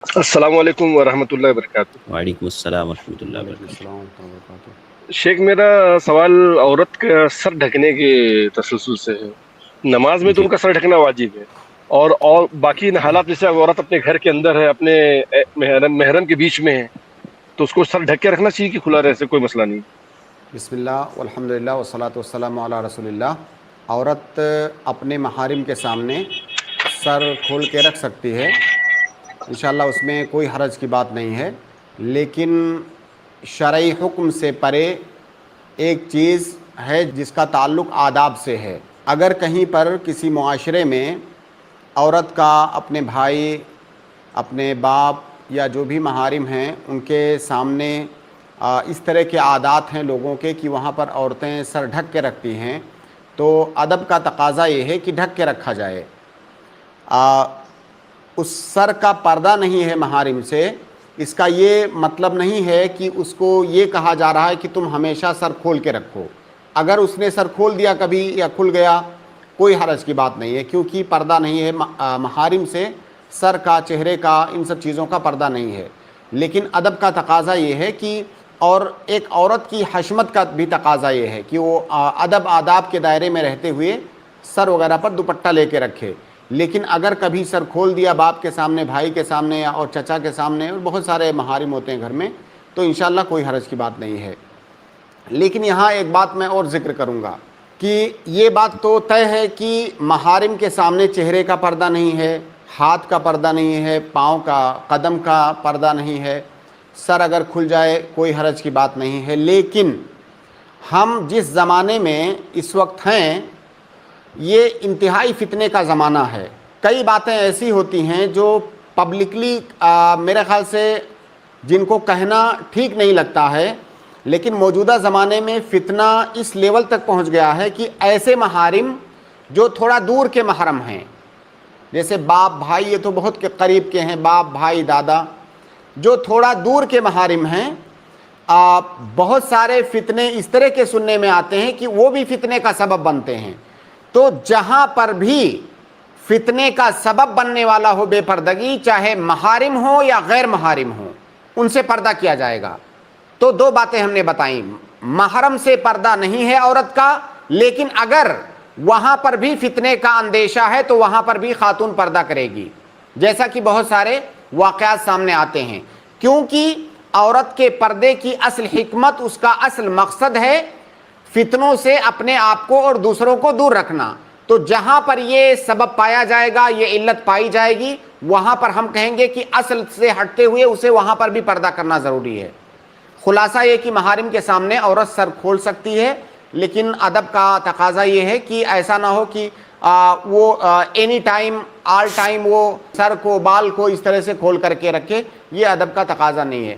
السلام علیکم ورحمۃ اللہ وبرکاتہ۔ وعلیکم السلام ورحمۃ اللہ وعلیکم وبرکاتہ۔ السلام ورحمۃ اللہ وبرکاتہ۔ شیخ، میرا سوال عورت کا سر ڈھکنے کے تسلسل سے ہے۔ نماز میں تو جی ان کا سر ڈھکنا واجب ہے، اور باقی حالات جیسے عورت اپنے گھر کے اندر ہے، اپنے محرم کے بیچ میں ہے، تو اس کو سر ڈھک کے رکھنا چاہیے کہ کھلا رہے سے کوئی مسئلہ نہیں؟ بسم اللہ والحمد للہ والصلاۃ والسلام علی رسول اللہ۔ عورت اپنے محارم کے سامنے سر کھول کے رکھ سکتی ہے، انشاءاللہ اس میں کوئی حرج کی بات نہیں ہے، لیکن شرعی حکم سے پرے ایک چیز ہے جس کا تعلق آداب سے ہے۔ اگر کہیں پر کسی معاشرے میں عورت کا اپنے بھائی، اپنے باپ یا جو بھی محارم ہیں ان کے سامنے اس طرح کے عادات ہیں لوگوں کے کہ وہاں پر عورتیں سر ڈھک کے رکھتی ہیں، تو ادب کا تقاضا یہ ہے کہ ڈھک کے رکھا جائے۔ اس سر کا پردہ نہیں ہے محارم سے، اس کا یہ مطلب نہیں ہے کہ اس کو یہ کہا جا رہا ہے کہ تم ہمیشہ سر کھول کے رکھو۔ اگر اس نے سر کھول دیا کبھی یا کھل گیا، کوئی حرج کی بات نہیں ہے، کیونکہ پردہ نہیں ہے محارم سے، سر کا، چہرے کا، ان سب چیزوں کا پردہ نہیں ہے۔ لیکن ادب کا تقاضا یہ ہے کہ، اور ایک عورت کی حشمت کا بھی تقاضا یہ ہے کہ وہ ادب آداب کے دائرے میں رہتے ہوئے سر وغیرہ پر دوپٹہ لے کے رکھے۔ لیکن اگر کبھی سر کھول دیا باپ کے سامنے، بھائی کے سامنے اور چچا کے سامنے، اور بہت سارے محارم ہوتے ہیں گھر میں، تو انشاءاللہ کوئی حرج کی بات نہیں ہے۔ لیکن یہاں ایک بات میں اور ذکر کروں گا کہ یہ بات تو طے ہے کہ محارم کے سامنے چہرے کا پردہ نہیں ہے، ہاتھ کا پردہ نہیں ہے، پاؤں کا، قدم کا پردہ نہیں ہے، سر اگر کھل جائے کوئی حرج کی بات نہیں ہے۔ لیکن ہم جس زمانے میں اس وقت ہیں، یہ انتہائی فتنے کا زمانہ ہے۔ کئی باتیں ایسی ہوتی ہیں جو پبلکلی میرے خیال سے جن کو کہنا ٹھیک نہیں لگتا ہے، لیکن موجودہ زمانے میں فتنہ اس لیول تک پہنچ گیا ہے کہ ایسے محارم جو تھوڑا دور کے محرم ہیں، جیسے باپ بھائی، یہ تو بہت قریب کے ہیں، باپ بھائی دادا، جو تھوڑا دور کے محارم ہیں، بہت سارے فتنے اس طرح کے سننے میں آتے ہیں کہ وہ بھی فتنے کا سبب بنتے ہیں۔ تو جہاں پر بھی فتنے کا سبب بننے والا ہو بے پردگی، چاہے محارم ہو یا غیر محارم ہو، ان سے پردہ کیا جائے گا۔ تو دو باتیں ہم نے بتائیں، محرم سے پردہ نہیں ہے عورت کا، لیکن اگر وہاں پر بھی فتنے کا اندیشہ ہے تو وہاں پر بھی خاتون پردہ کرے گی، جیسا کہ بہت سارے واقعات سامنے آتے ہیں۔ کیونکہ عورت کے پردے کی اصل حکمت، اس کا اصل مقصد ہے فتنوں سے اپنے آپ کو اور دوسروں کو دور رکھنا۔ تو جہاں پر یہ سبب پایا جائے گا، یہ علت پائی جائے گی، وہاں پر ہم کہیں گے کہ اصل سے ہٹتے ہوئے اسے وہاں پر بھی پردہ کرنا ضروری ہے۔ خلاصہ یہ کہ محارم کے سامنے عورت سر کھول سکتی ہے، لیکن ادب کا تقاضا یہ ہے کہ ایسا نہ ہو کہ وہ اینی ٹائم، آل ٹائم وہ سر کو، بال کو اس طرح سے کھول کر کے رکھے، یہ ادب کا تقاضا نہیں ہے۔